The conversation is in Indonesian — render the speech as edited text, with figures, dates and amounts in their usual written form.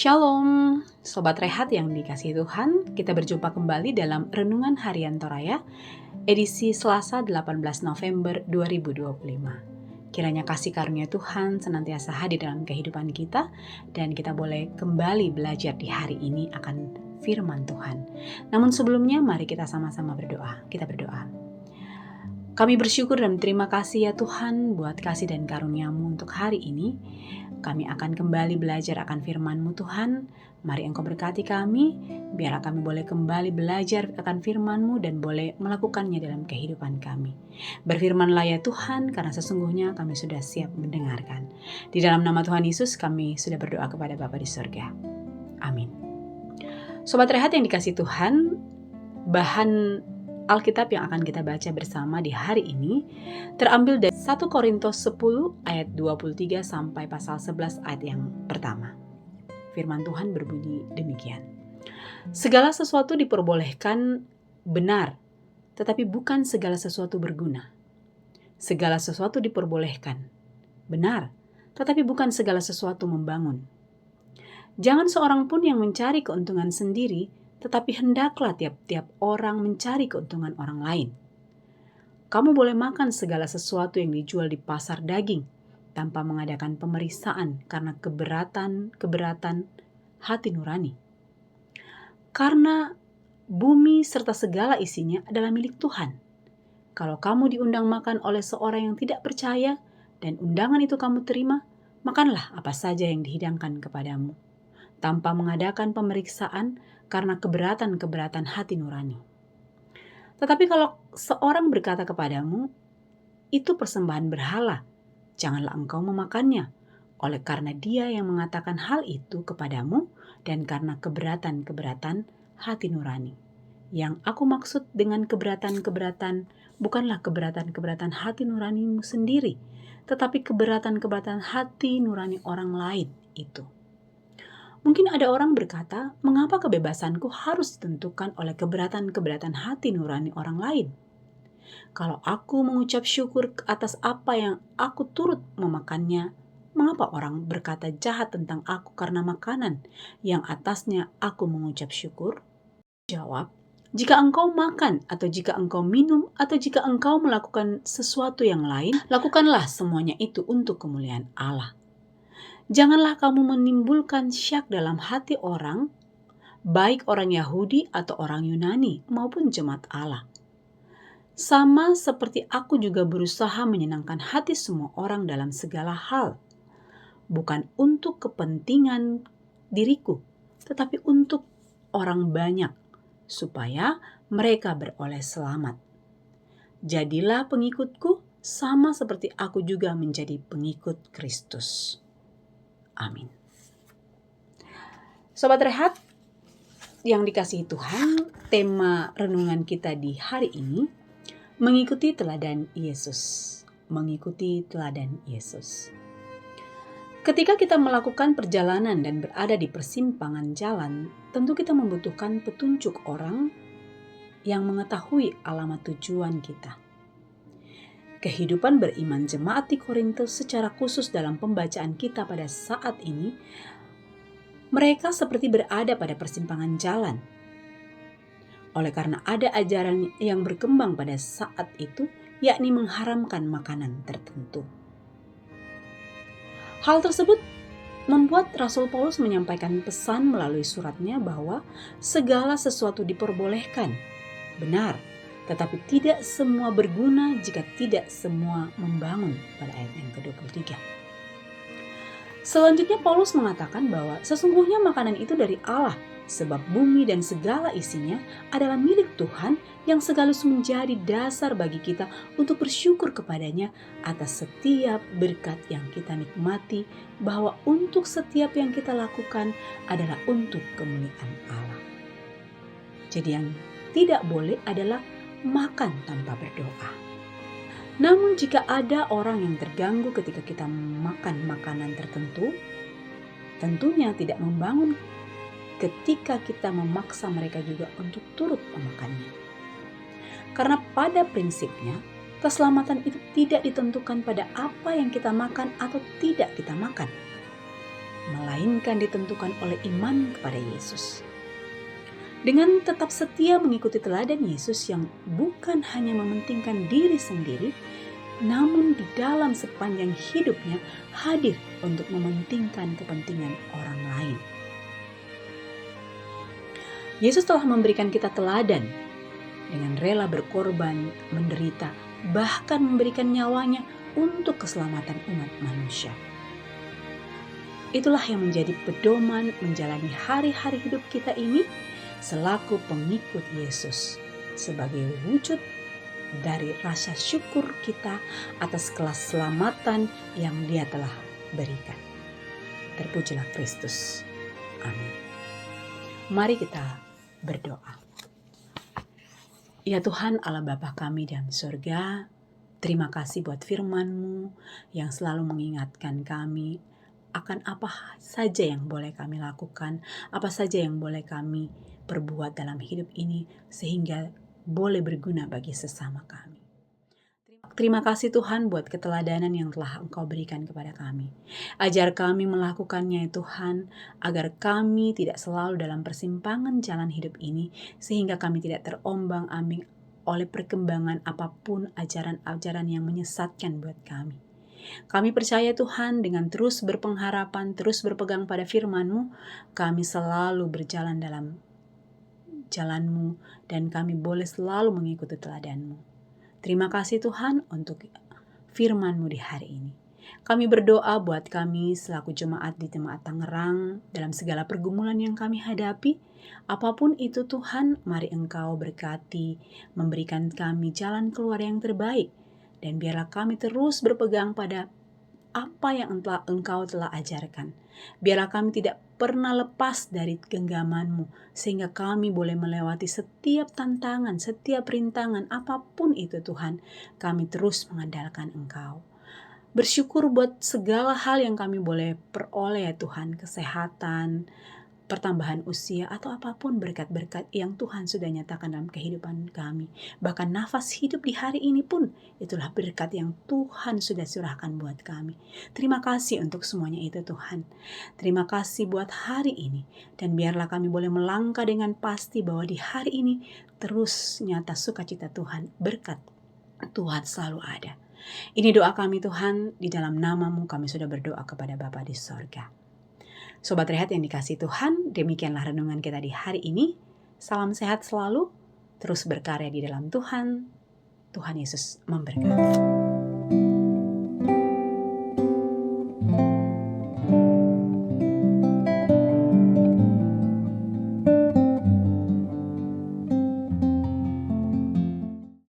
Shalom, Sobat Rehat yang dikasihi Tuhan. Kita berjumpa kembali dalam Renungan Harian Toraya, edisi Selasa 18 November 2025. Kiranya kasih karunia Tuhan senantiasa hadir dalam kehidupan kita, dan kita boleh kembali belajar di hari ini akan firman Tuhan. Namun sebelumnya, mari kita sama-sama berdoa. Kita berdoa. Kami bersyukur dan terima kasih ya Tuhan buat kasih dan karunia-Mu untuk hari ini. Kami akan kembali belajar akan firman-Mu Tuhan. Mari Engkau berkati kami, biarlah kami boleh kembali belajar akan firman-Mu dan boleh melakukannya dalam kehidupan kami. Berfirmanlah ya Tuhan, karena sesungguhnya kami sudah siap mendengarkan. Di dalam nama Tuhan Yesus kami sudah berdoa kepada Bapa di surga. Amin. Sobat Rehat yang dikasihi Tuhan, bahan Alkitab yang akan kita baca bersama di hari ini terambil dari 1 Korintus 10 ayat 23 sampai pasal 11 ayat yang pertama. Firman Tuhan berbunyi demikian. Segala sesuatu diperbolehkan benar, tetapi bukan segala sesuatu berguna. Segala sesuatu diperbolehkan benar, tetapi bukan segala sesuatu membangun. Jangan seorang pun yang mencari keuntungan sendiri, tetapi hendaklah tiap-tiap orang mencari keuntungan orang lain. Kamu boleh makan segala sesuatu yang dijual di pasar daging tanpa mengadakan pemeriksaan karena keberatan hati nurani. Karena bumi serta segala isinya adalah milik Tuhan. Kalau kamu diundang makan oleh seorang yang tidak percaya dan undangan itu kamu terima, makanlah apa saja yang dihidangkan kepadamu, tanpa mengadakan pemeriksaan karena keberatan hati nurani. Tetapi kalau seorang berkata kepadamu, itu persembahan berhala, janganlah engkau memakannya, oleh karena dia yang mengatakan hal itu kepadamu dan karena keberatan hati nurani. Yang aku maksud dengan keberatan bukanlah keberatan hati nuranimu sendiri, tetapi keberatan hati nurani orang lain itu. Mungkin ada orang berkata, mengapa kebebasanku harus ditentukan oleh keberatan hati nurani orang lain? Kalau aku mengucap syukur atas apa yang aku turut memakannya, mengapa orang berkata jahat tentang aku karena makanan yang atasnya aku mengucap syukur? Jawab, jika engkau makan atau jika engkau minum atau jika engkau melakukan sesuatu yang lain, lakukanlah semuanya itu untuk kemuliaan Allah. Janganlah kamu menimbulkan syak dalam hati orang, baik orang Yahudi atau orang Yunani maupun jemaat Allah. Sama seperti aku juga berusaha menyenangkan hati semua orang dalam segala hal, bukan untuk kepentingan diriku, tetapi untuk orang banyak, supaya mereka beroleh selamat. Jadilah pengikutku sama seperti aku juga menjadi pengikut Kristus. Amin. Sobat Rehat yang dikasihi Tuhan, tema renungan kita di hari ini mengikuti teladan Yesus. Mengikuti teladan Yesus. Ketika kita melakukan perjalanan dan berada di persimpangan jalan, tentu kita membutuhkan petunjuk orang yang mengetahui alamat tujuan kita. Kehidupan beriman jemaat di Korintus secara khusus dalam pembacaan kita pada saat ini, mereka seperti berada pada persimpangan jalan. Oleh karena ada ajaran yang berkembang pada saat itu, yakni mengharamkan makanan tertentu. Hal tersebut membuat Rasul Paulus menyampaikan pesan melalui suratnya bahwa segala sesuatu diperbolehkan, benar, tetapi tidak semua berguna jika tidak semua membangun, pada ayat yang ke-23. Selanjutnya Paulus mengatakan bahwa sesungguhnya makanan itu dari Allah, sebab bumi dan segala isinya adalah milik Tuhan yang sekaligus menjadi dasar bagi kita untuk bersyukur kepadanya atas setiap berkat yang kita nikmati, bahwa untuk setiap yang kita lakukan adalah untuk kemuliaan Allah. Jadi yang tidak boleh adalah makan tanpa berdoa. Namun jika ada orang yang terganggu ketika kita makan makanan tertentu, tentunya tidak membangun ketika kita memaksa mereka juga untuk turut memakannya. Karena pada prinsipnya, keselamatan itu tidak ditentukan pada apa yang kita makan atau tidak kita makan. melainkan ditentukan oleh iman kepada Yesus. Dengan tetap setia mengikuti teladan Yesus yang bukan hanya mementingkan diri sendiri, namun di dalam sepanjang hidupnya hadir untuk mementingkan kepentingan orang lain. Yesus telah memberikan kita teladan dengan rela berkorban, menderita, bahkan memberikan nyawanya untuk keselamatan umat manusia. Itulah yang menjadi pedoman menjalani hari-hari hidup kita ini selaku pengikut Yesus, sebagai wujud dari rasa syukur kita atas keselamatan yang Dia telah berikan. Terpujilah Kristus. Amin. Mari kita berdoa. Ya Tuhan Allah Bapa kami di dalam surga, terima kasih buat firman-Mu yang selalu mengingatkan kami akan apa saja yang boleh kami lakukan, apa saja yang boleh kami perbuat dalam hidup ini sehingga boleh berguna bagi sesama kami. Terima kasih Tuhan buat keteladanan yang telah Engkau berikan kepada kami. Ajar kami melakukannya ya Tuhan, agar kami tidak selalu dalam persimpangan jalan hidup ini, sehingga kami tidak terombang-ambing oleh perkembangan apapun ajaran-ajaran yang menyesatkan buat kami. Kami percaya Tuhan dengan terus berpengharapan, terus berpegang pada firman-Mu, kami selalu berjalan dalam jalan-Mu dan kami boleh selalu mengikuti teladan-Mu. Terima kasih Tuhan untuk firman-Mu di hari ini. Kami berdoa buat kami selaku jemaat di Jemaat Tangerang dalam segala pergumulan yang kami hadapi. Apapun itu Tuhan, mari Engkau berkati, memberikan kami jalan keluar yang terbaik. Dan biarlah kami terus berpegang pada apa yang Engkau telah ajarkan. Biarlah kami tidak pernah lepas dari genggaman-Mu, sehingga kami boleh melewati setiap tantangan, setiap rintangan, apapun itu Tuhan. Kami terus mengandalkan Engkau. Bersyukur buat segala hal yang kami boleh peroleh ya Tuhan, kesehatan, pertambahan usia, atau apapun berkat-berkat yang Tuhan sudah nyatakan dalam kehidupan kami. Bahkan nafas hidup di hari ini pun itulah berkat yang Tuhan sudah curahkan buat kami. Terima kasih untuk semuanya itu Tuhan. Terima kasih buat hari ini. Dan biarlah kami boleh melangkah dengan pasti bahwa di hari ini terus nyata sukacita Tuhan, berkat Tuhan selalu ada. Ini doa kami Tuhan, di dalam nama-Mu kami sudah berdoa kepada Bapa di sorga. Sobat Rehat yang dikasihi Tuhan, demikianlah renungan kita di hari ini. Salam sehat selalu, terus berkarya di dalam Tuhan. Tuhan Yesus memberkati.